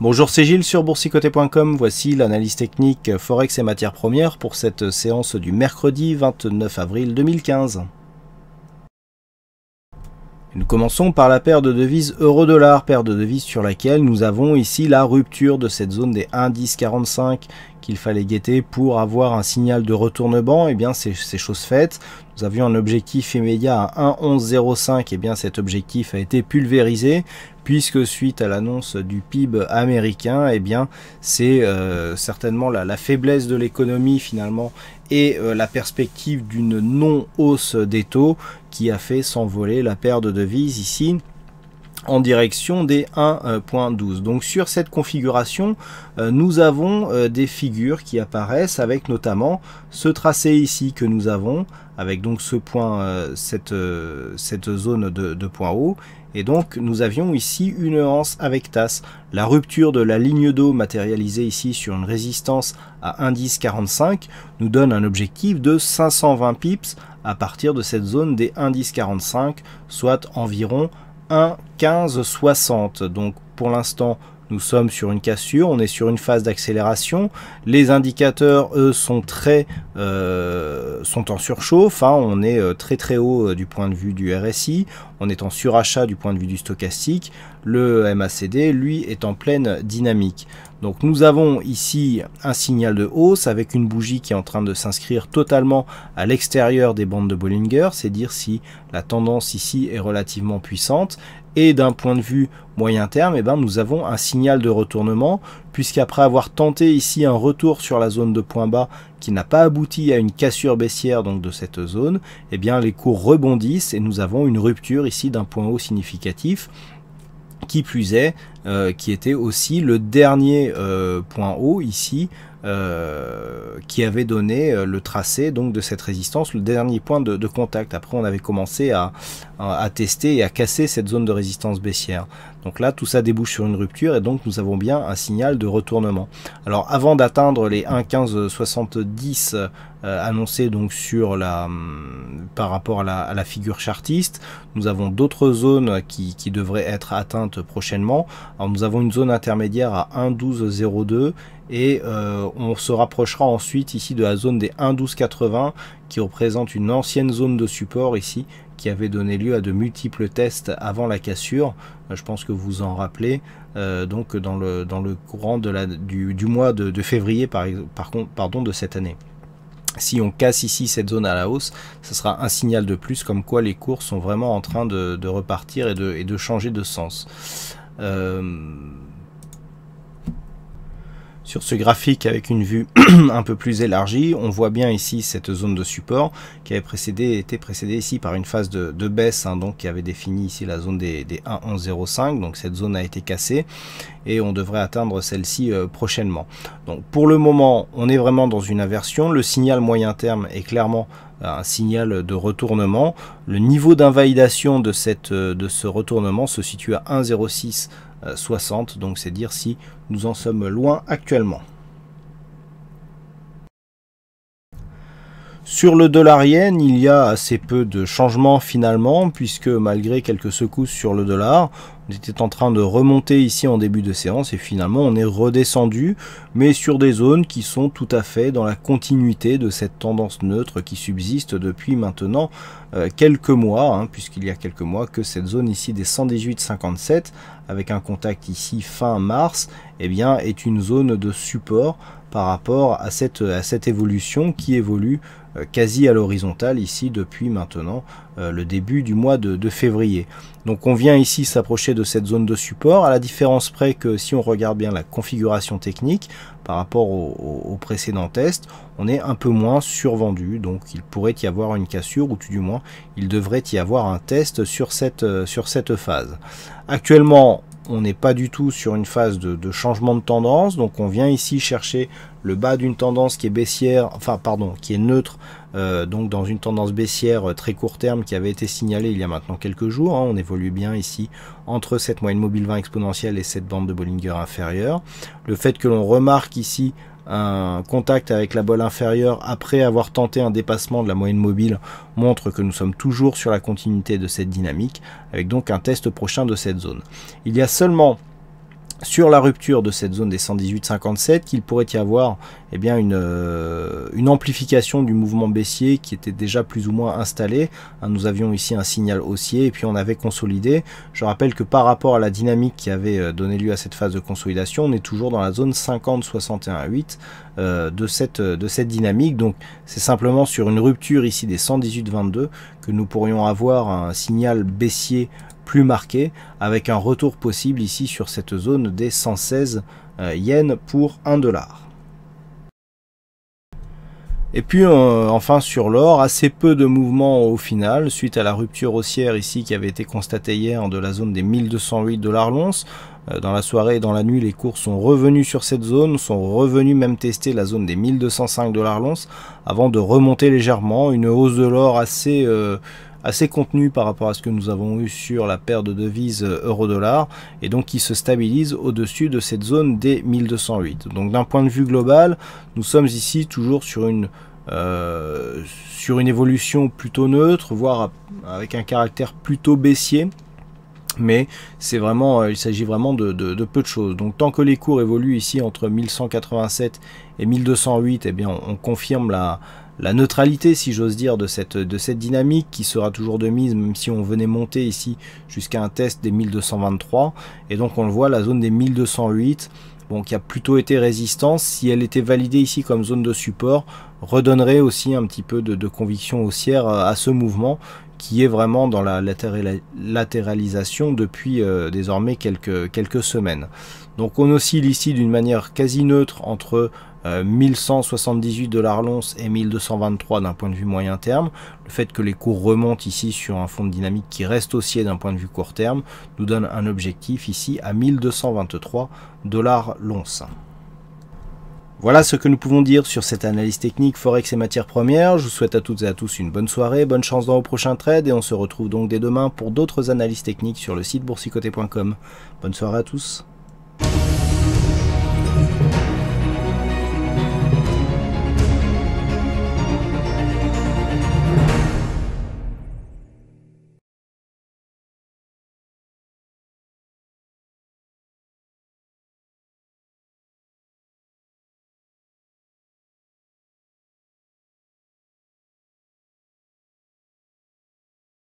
Bonjour, c'est Gilles sur boursicoté.com. Voici l'analyse technique Forex et matières premières pour cette séance du mercredi 29 avril 2015. Nous commençons par la paire de devises euro-dollar, paire de devises sur laquelle nous avons ici la rupture de cette zone des 1,1045 qu'il fallait guetter pour avoir un signal de retournement. Et bien c'est chose faite. Nous avions un objectif immédiat à 1,1105. Et bien cet objectif a été pulvérisé puisque suite à l'annonce du PIB américain, et bien c'est certainement la faiblesse de l'économie finalement et la perspective d'une non-hausse des taux qui a fait s'envoler la paire de devises ici en direction des 1.12. Donc sur cette configuration, nous avons des figures qui apparaissent avec notamment ce tracé ici que nous avons, avec donc ce point, cette zone de point haut. Et donc nous avions ici une anse avec tasse. La rupture de la ligne d'eau matérialisée ici sur une résistance à 1,1045 nous donne un objectif de 520 pips à partir de cette zone des 1,1045, soit environ 1,1560. Donc pour l'instant nous sommes sur une cassure, on est sur une phase d'accélération. Les indicateurs, eux, sont en surchauffe. Hein. On est très haut du point de vue du RSI. On est en surachat du point de vue du stochastique. Le MACD, lui, est en pleine dynamique. Donc nous avons ici un signal de hausse avec une bougie qui est en train de s'inscrire totalement à l'extérieur des bandes de Bollinger. C'est dire si la tendance ici est relativement puissante. Et d'un point de vue moyen terme, eh ben, nous avons un signal de retournement, puisqu'après avoir tenté ici un retour sur la zone de point bas qui n'a pas abouti à une cassure baissière donc de cette zone, eh bien, les cours rebondissent et nous avons une rupture ici d'un point haut significatif. Qui plus est, qui était aussi le dernier point haut ici, qui avait donné le tracé donc de cette résistance, le dernier point de contact. Après on avait commencé à tester et à casser cette zone de résistance baissière. Donc là tout ça débouche sur une rupture et donc nous avons bien un signal de retournement. Alors avant d'atteindre les 1,1570 annoncés donc sur par rapport à la figure chartiste, nous avons d'autres zones qui devraient être atteintes prochainement. Alors nous avons une zone intermédiaire à 1,1202 et on se rapprochera ensuite ici de la zone des 1,1280 qui représente une ancienne zone de support ici qui avait donné lieu à de multiples tests avant la cassure. Je pense que vous en rappelez. Donc dans le courant du mois de février pardon, de cette année. Si on casse ici cette zone à la hausse, ce sera un signal de plus comme quoi les cours sont vraiment en train de repartir et de changer de sens. Sur ce graphique avec une vue un peu plus élargie, on voit bien ici cette zone de support qui avait été précédée ici par une phase de baisse, hein, donc qui avait défini ici la zone des 1,1105. Donc cette zone a été cassée et on devrait atteindre celle-ci prochainement. Donc pour le moment, on est vraiment dans une inversion. Le signal moyen terme est clairement un signal de retournement. Le niveau d'invalidation de ce retournement se situe à 1,0660, donc c'est dire si nous en sommes loin actuellement. Sur le dollar-yen, il y a assez peu de changements finalement, puisque malgré quelques secousses sur le dollar, on était en train de remonter ici en début de séance et finalement on est redescendu, mais sur des zones qui sont tout à fait dans la continuité de cette tendance neutre qui subsiste depuis maintenant quelques mois, hein, puisqu'il y a quelques mois que cette zone ici des 118,57 avec un contact ici fin mars, eh bien, est une zone de support par rapport à cette évolution qui évolue quasi à l'horizontale ici depuis maintenant le début du mois de février. Donc on vient ici s'approcher de cette zone de support, à la différence près que si on regarde bien la configuration technique par rapport au précédent test, on est un peu moins survendu, donc il pourrait y avoir une cassure ou tout du moins il devrait y avoir un test sur cette phase. Actuellement on n'est pas du tout sur une phase de changement de tendance, donc on vient ici chercher le bas d'une tendance qui est baissière, enfin pardon, qui est neutre, donc dans une tendance baissière très court terme qui avait été signalée il y a maintenant quelques jours, hein. On évolue bien ici entre cette moyenne mobile 20 exponentielle et cette bande de Bollinger inférieure. Le fait que l'on remarque ici un contact avec la bolle inférieure après avoir tenté un dépassement de la moyenne mobile montre que nous sommes toujours sur la continuité de cette dynamique, avec donc un test prochain de cette zone. Il y a seulement sur la rupture de cette zone des 118,57 qu'il pourrait y avoir eh bien une amplification du mouvement baissier qui était déjà plus ou moins installé. Nous avions ici un signal haussier et puis on avait consolidé. Je rappelle que par rapport à la dynamique qui avait donné lieu à cette phase de consolidation, on est toujours dans la zone 50,61,8 de cette dynamique. Donc c'est simplement sur une rupture ici des 118,22 que nous pourrions avoir un signal baissier plus marqué, avec un retour possible ici sur cette zone des 116 yens pour 1 dollar. Et puis enfin sur l'or, assez peu de mouvement au final, suite à la rupture haussière ici qui avait été constatée hier de la zone des 1208 dollars l'once. Dans la soirée et dans la nuit, les cours sont revenus sur cette zone, sont revenus même tester la zone des 1205 dollars l'once, avant de remonter légèrement, une hausse de l'or assez contenu par rapport à ce que nous avons eu sur la paire de devises euro-dollar, et donc qui se stabilise au-dessus de cette zone des 1208. Donc d'un point de vue global, nous sommes ici toujours sur une évolution plutôt neutre, voire avec un caractère plutôt baissier. Mais c'est vraiment, il s'agit vraiment de peu de choses. Donc tant que les cours évoluent ici entre 1187 et 1208, eh bien on confirme la neutralité, si j'ose dire, de cette dynamique qui sera toujours de mise, même si on venait monter ici jusqu'à un test des 1223. Et donc on le voit, la zone des 1208, bon, qui a plutôt été résistance, si elle était validée ici comme zone de support, redonnerait aussi un petit peu de conviction haussière à ce mouvement, qui est vraiment dans la latéralisation depuis désormais quelques semaines. Donc on oscille ici d'une manière quasi neutre entre 1178 dollars l'once et 1223 d'un point de vue moyen terme. Le fait que les cours remontent ici sur un fond de dynamique qui reste haussier d'un point de vue court terme nous donne un objectif ici à 1223 dollars l'once. Voilà ce que nous pouvons dire sur cette analyse technique Forex et matières premières. Je vous souhaite à toutes et à tous une bonne soirée, bonne chance dans vos prochains trades et on se retrouve donc dès demain pour d'autres analyses techniques sur le site boursicoté.com. Bonne soirée à tous.